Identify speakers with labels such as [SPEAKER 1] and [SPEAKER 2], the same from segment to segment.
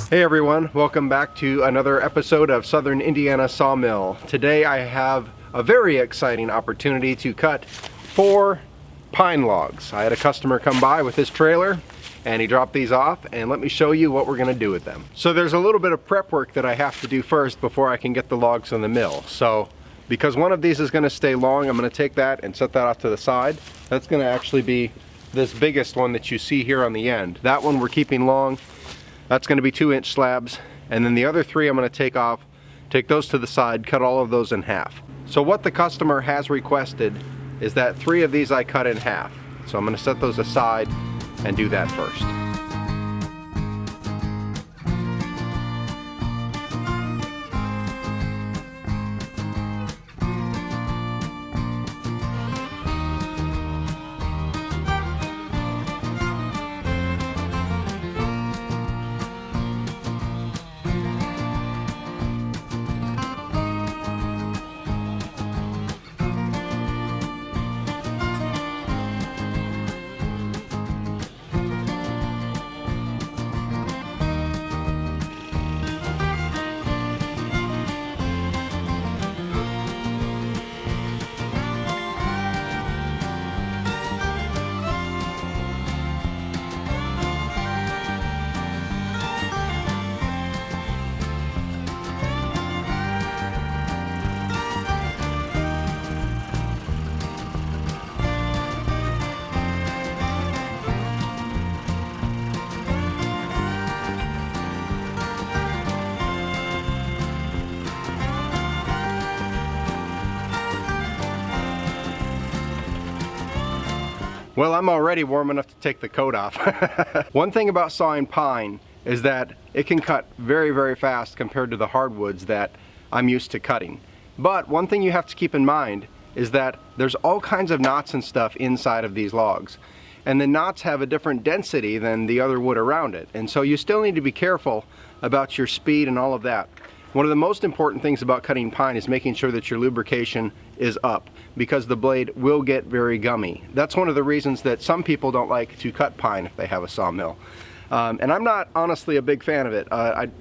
[SPEAKER 1] Hey everyone, welcome back to another episode of Southern Indiana Sawmill. Today I have a very exciting opportunity to cut 4 pine logs. I had a customer come by with his trailer and he dropped these off, and let me show you what we're going to do with them. So there's a little bit of prep work that I have to do first before I can get the logs in the mill. So because one of these is going to stay long, I'm going to take that and set that off to the side. That's going to actually be this biggest one that you see here on the end. That one we're keeping long. That's going to be 2-inch slabs, and then the other 3 I'm going to take off, take those to the side, cut all of those in half. So what the customer has requested is that 3 of these I cut in half. So I'm going to set those aside and do that first. Well, I'm already warm enough to take the coat off. One thing about sawing pine is that it can cut very, very fast compared to the hardwoods that I'm used to cutting. But one thing you have to keep in mind is that there's all kinds of knots and stuff inside of these logs. And the knots have a different density than the other wood around it. And so you still need to be careful about your speed and all of that. One of the most important things about cutting pine is making sure that your lubrication is up, because the blade will get very gummy. That's one of the reasons that some people don't like to cut pine if they have a sawmill. And I'm not honestly a big fan of it.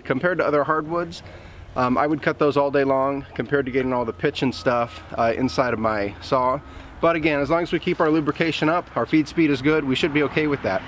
[SPEAKER 1] Compared to other hardwoods, I would cut those all day long compared to getting all the pitch and stuff inside of my saw. But again, as long as we keep our lubrication up, our feed speed is good, we should be okay with that.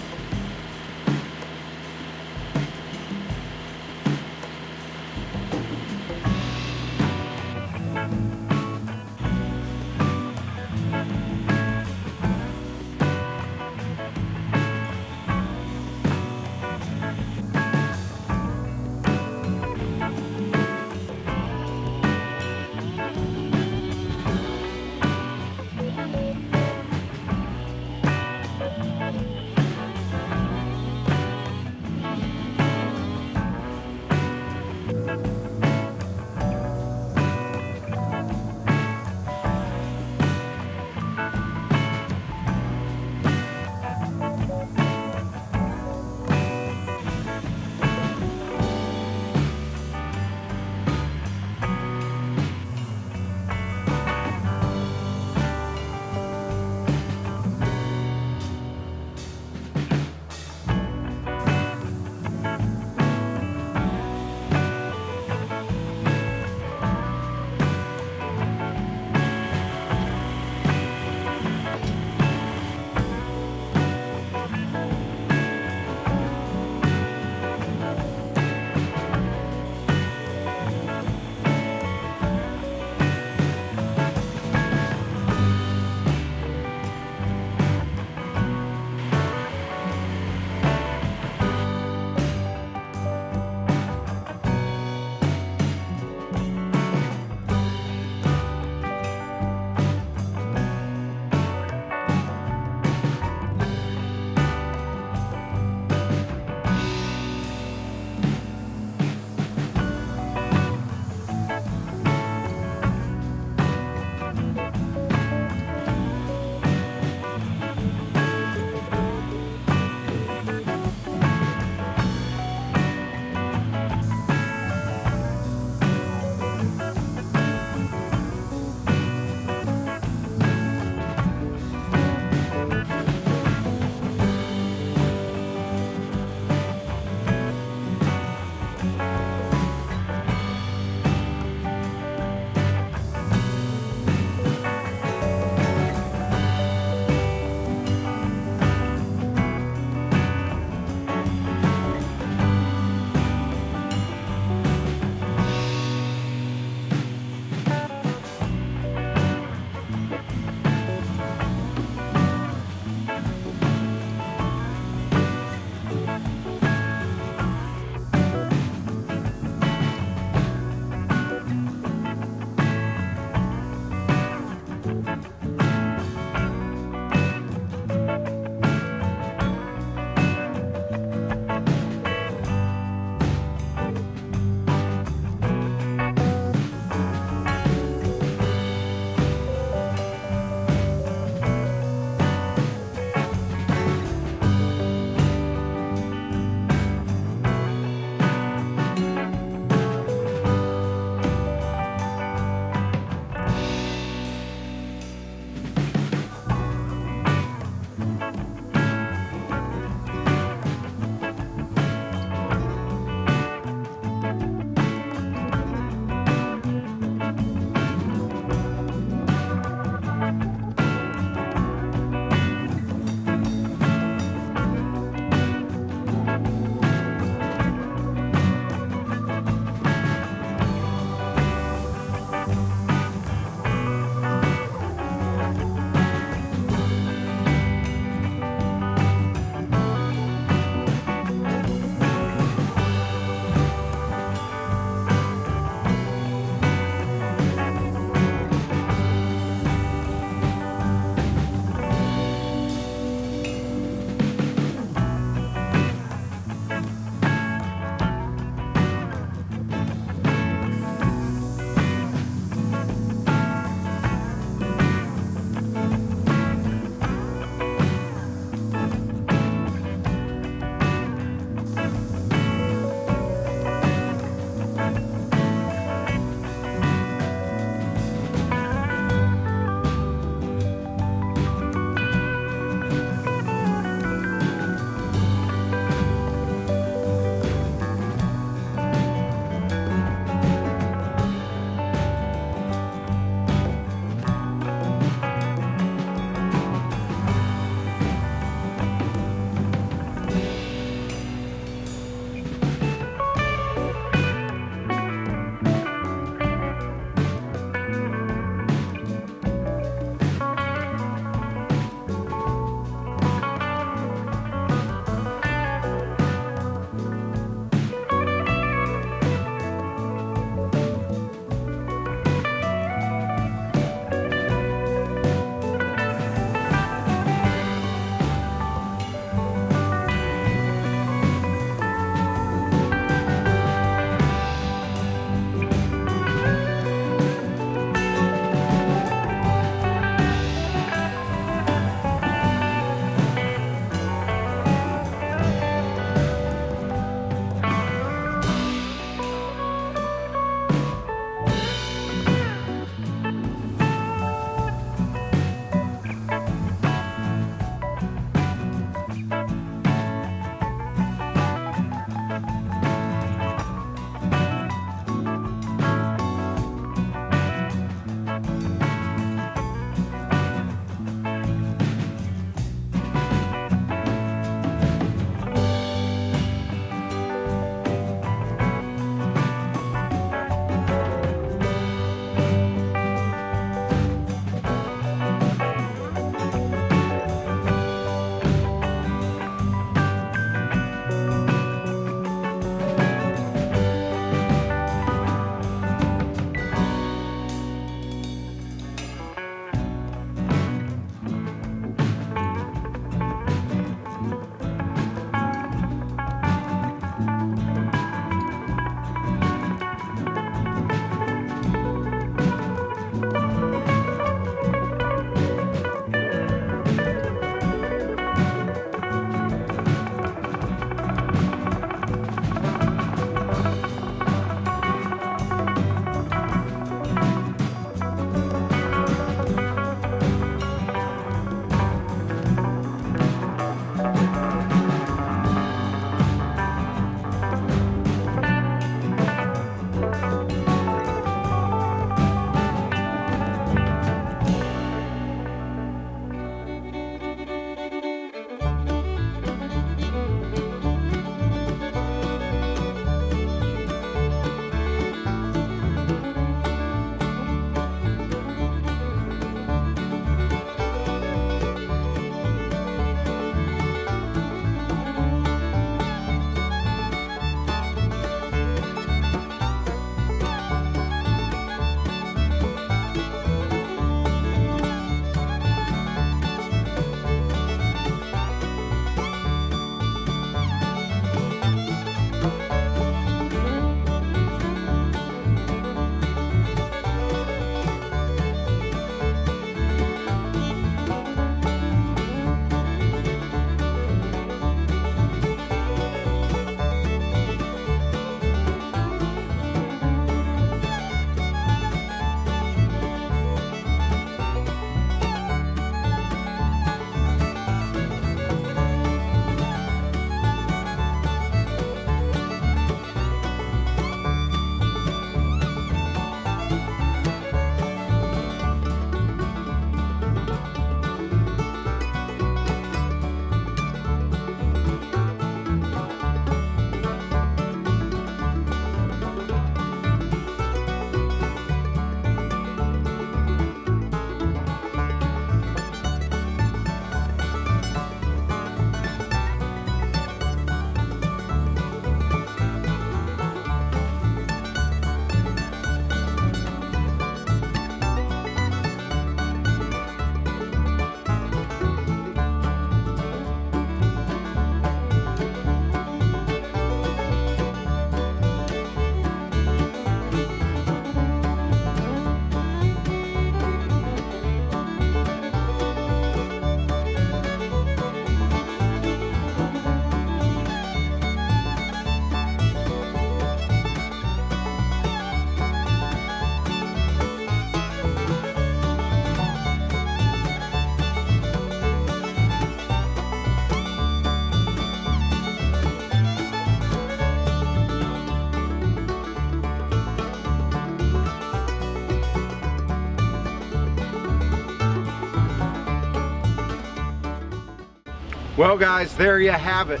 [SPEAKER 1] Well guys, there you have it.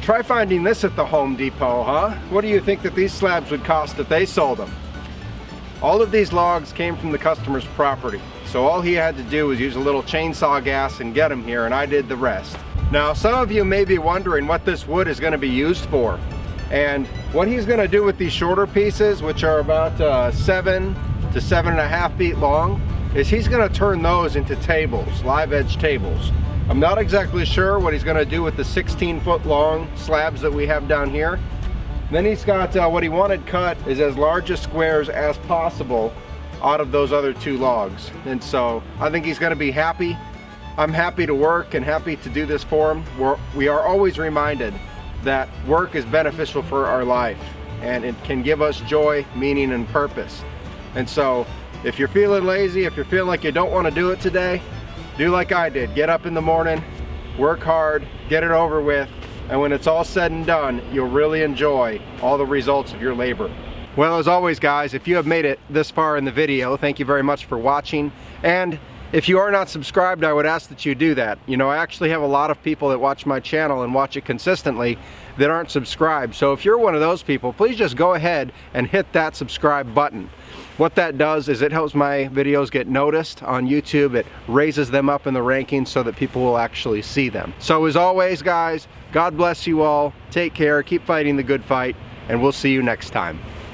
[SPEAKER 1] Try finding this at the Home Depot, huh? What do you think that these slabs would cost if they sold them? All of these logs came from the customer's property, so all he had to do was use a little chainsaw gas and get them here, and I did the rest. Now some of you may be wondering what this wood is going to be used for, and what he's going to do with these shorter pieces, which are about 7 to 7.5 feet long, is he's going to turn those into tables, live edge tables. I'm not exactly sure what he's going to do with the 16-foot long slabs that we have down here. Then he's got what he wanted cut is as large a squares as possible out of those other 2 logs. And so I think he's going to be happy. I'm happy to work and happy to do this for him. We are always reminded that work is beneficial for our life, and it can give us joy, meaning, and purpose. And so if you're feeling lazy, if you're feeling like you don't want to do it today, do like I did. Get up in the morning, work hard, get it over with, and when it's all said and done, you'll really enjoy all the results of your labor. Well, as always guys, if you have made it this far in the video, thank you very much for watching. And if you are not subscribed, I would ask that you do that. You know, I actually have a lot of people that watch my channel and watch it consistently that aren't subscribed. So if you're one of those people, please just go ahead and hit that subscribe button. What that does is it helps my videos get noticed on YouTube. It raises them up in the rankings so that people will actually see them. So as always guys, God bless you all. Take care, keep fighting the good fight, and we'll see you next time.